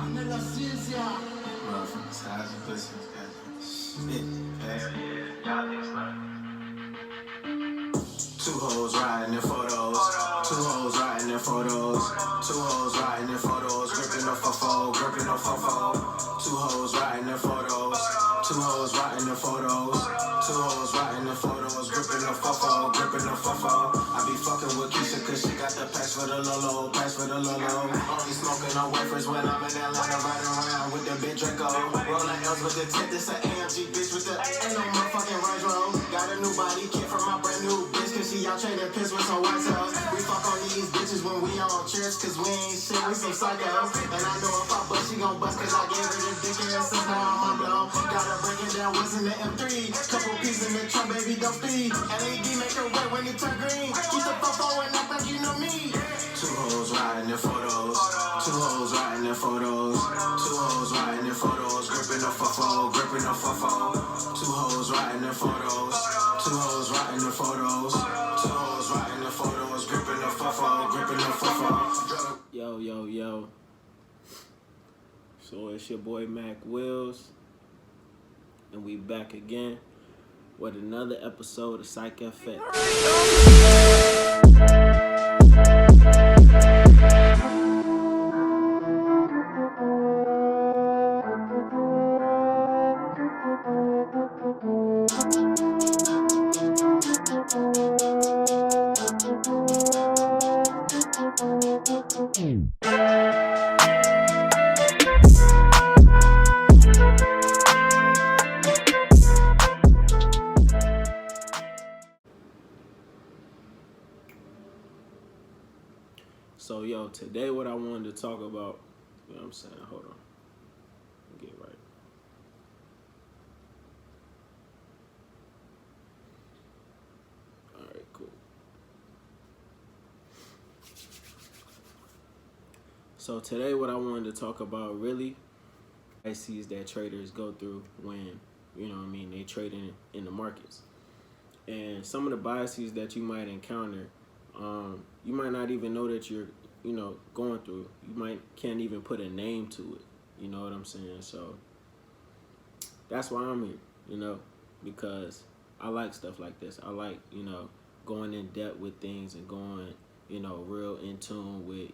Motherfuckers, how's your pussy? Shit, y'all niggas learn. Two hoes riding in photos. Two hoes riding in photos. Two hoes riding in photos. Gripping no fofo, gripping no fofo. Two hoes riding in photos. Two hoes riding in photos. Two hoes riding in photos. Gripping no fofo, gripping no fofo. I be fucking with Keisha cause she got the pass for the Lolo, pass for the Lolo. Only smoking on wafers when I'm in Atlanta, riding around with the big Draco. Rolling L's with the tip, this an AMG bitch with the ain't no motherfucking Range Rover. Got a new body kit from my brand new bitch cause she out trading piss with some white cells. We fuck on these bitches when we on trips cause we ain't shit, we some psychos. And I know if I bust, she gon' bust cause I gave her the dick and since now I'm on blow. Gotta break it down, what's in the M3? Couple pieces in the trunk, baby, don't speed. LED make her wet when it turn green. Keep the fofo and act like you know me. Two hoes riding in photos. Two hoes riding in photos. Two hoes riding in photos. Gripping the fofo, gripping the fofo. Two hoes riding in photos. Two hoes riding in photos. Two hoes riding in photos. Gripping the fofo, gripping the fofo. Yo, yo, yo. So it's your boy Mackwllz, and we back again with another episode of PsychFX. So, yo, today what I wanted to talk about, you know what I'm saying? Hold on. Get it right. All right, cool. So today what I wanted to talk about really biases that traders go through when, you know what I mean, they trade in the markets. And some of the biases that you might encounter, you might not even know that you're, going through. You can't even put a name to it. You know what I'm saying? So that's why I'm here, because I like stuff like this. I like, going in depth with things and going, real in tune with,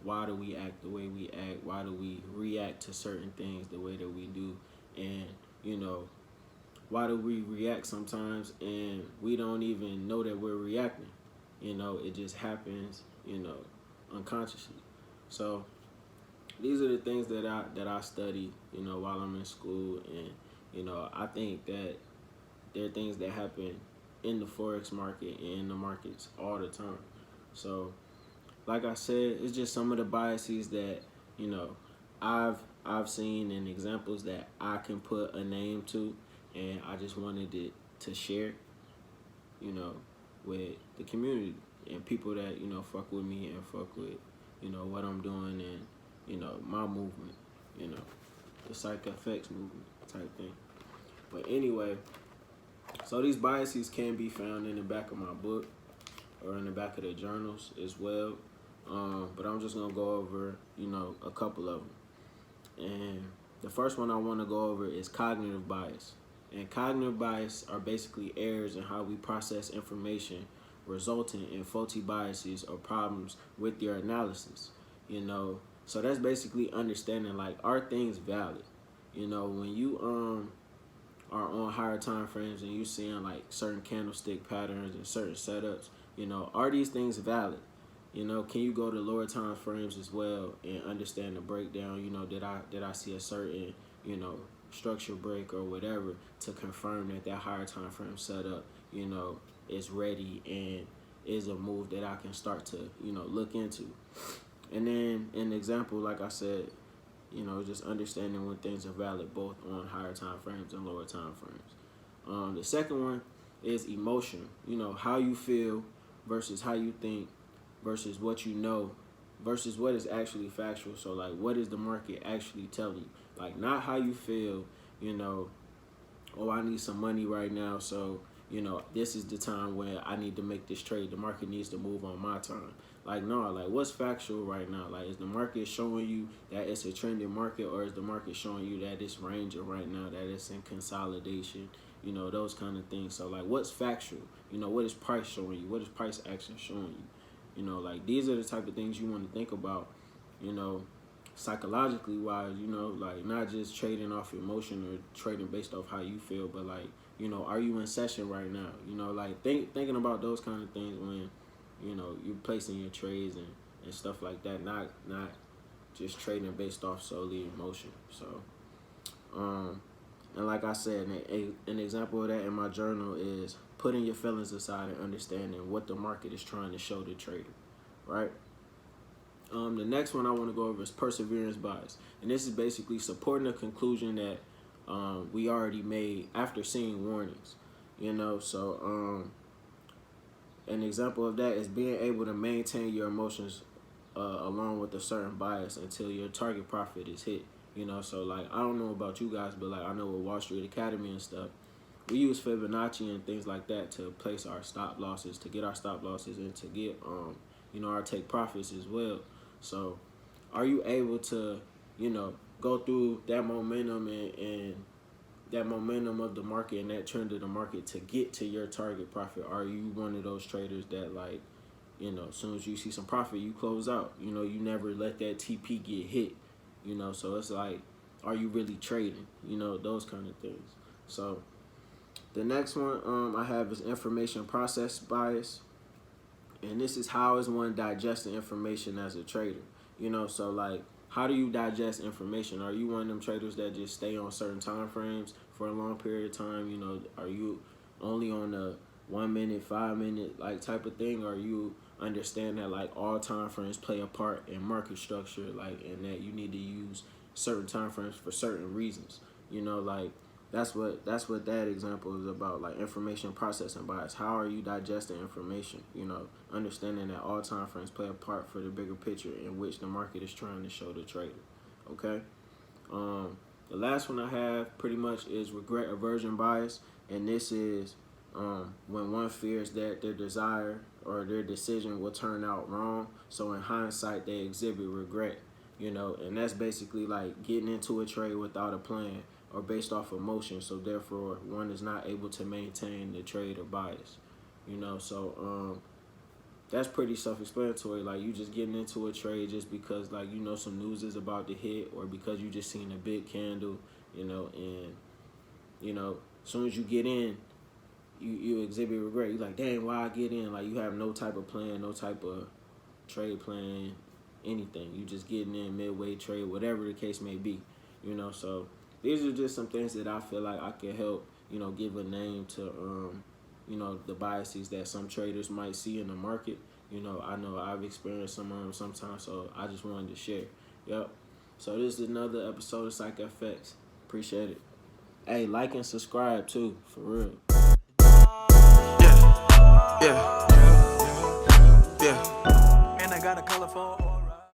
why do we act the way we act? Why do we react to certain things the way that we do? And, why do we react sometimes and we don't even know that we're reacting? It just happens, unconsciously. So these are the things that I study, while I'm in school, and I think that there are things that happen in the Forex market and in the markets all the time. So like I said, it's just some of the biases that, I've seen and examples that I can put a name to, and I just wanted it to share, with the community and people that, fuck with me and fuck with, what I'm doing and, my movement, the PsychFX movement type thing. But anyway, so these biases can be found in the back of my book or in the back of the journals as well. But I'm just going to go over, a couple of them. And the first one I want to go over is cognitive bias. And cognitive bias are basically errors in how we process information, resulting in faulty biases or problems with your analysis. So that's basically understanding, like, are things valid? When you are on higher time frames and you seeing like certain candlestick patterns and certain setups, are these things valid? Can you go to lower time frames as well and understand the breakdown? Did I see a certain, structure break or whatever to confirm that higher time frame setup, is ready and is a move that I can start to, look into. And then an example, like I said, just understanding when things are valid both on higher time frames and lower time frames. The second one is emotion, how you feel versus how you think versus what you know versus what is actually factual. So like, what is the market actually telling you? Like, not how you feel, oh, I need some money right now, so, this is the time where I need to make this trade. The market needs to move on my time. Like, no, like, what's factual right now? Like, is the market showing you that it's a trending market, or is the market showing you that it's ranging right now, that it's in consolidation, you know, those kind of things. So, like, what's factual? You know, what is price showing you? What is price action showing you? You know, like, these are the type of things you want to think about, you know, psychologically wise, you know, like, not just trading off emotion or trading based off how you feel, but, like, you know, are you in session right now? You know, like, thinking about those kind of things when, you know, you're placing your trades and stuff like that, not just trading based off solely emotion. So, and like I said, an example of that in my journal is putting your feelings aside and understanding what the market is trying to show the trader, right? The next one I want to go over is perseverance bias. And this is basically supporting a conclusion that we already made after seeing warnings, you know. So an example of that is being able to maintain your emotions along with a certain bias until your target profit is hit, you know. So, like, I don't know about you guys, but, like, I know with Wall Street Academy and stuff, we use Fibonacci and things like that to place our stop losses, to get our stop losses, and to get you know, our take profits as well. So are you able to, you know, go through that momentum and that momentum of the market and that trend of the market to get to your target profit? Are you one of those traders that, like, you know, as soon as you see some profit, you close out? You know, you never let that TP get hit, you know. So it's like, are you really trading? You know, those kind of things. So the next one I have is information process bias. And this is how is one digesting information as a trader, you know. So, like, how do you digest information? Are you one of them traders that just stay on certain time frames for a long period of time? You know, are you only on the 1 minute, 5 minute, like, type of thing? Or you understand that, like, all time frames play a part in market structure, like, and that you need to use certain time frames for certain reasons, you know. Like, that's what that example is about, like, information processing bias. How are you digesting information? You know, understanding that all time frames play a part for the bigger picture in which the market is trying to show the trader. Okay. The last one I have pretty much is regret aversion bias, and this is when one fears that their desire or their decision will turn out wrong. So in hindsight, they exhibit regret. You know, and that's basically like getting into a trade without a plan or based off emotion, so therefore one is not able to maintain the trade or bias, you know. So that's pretty self-explanatory. Like, you just getting into a trade just because, like, you know, some news is about to hit, or because you just seen a big candle, you know. And, you know, as soon as you get in, you exhibit regret. You're like, dang, why I get in? Like, you have no type of plan, no type of trade plan, anything. You just getting in midway trade, whatever the case may be, you know. So these are just some things that I feel like I can help, you know, give a name to, you know, the biases that some traders might see in the market. You know I've experienced some of them sometimes, so I just wanted to share. Yep. So this is another episode of PsychFX. Appreciate it. Hey, like and subscribe too, for real. Yeah. And I got a colorful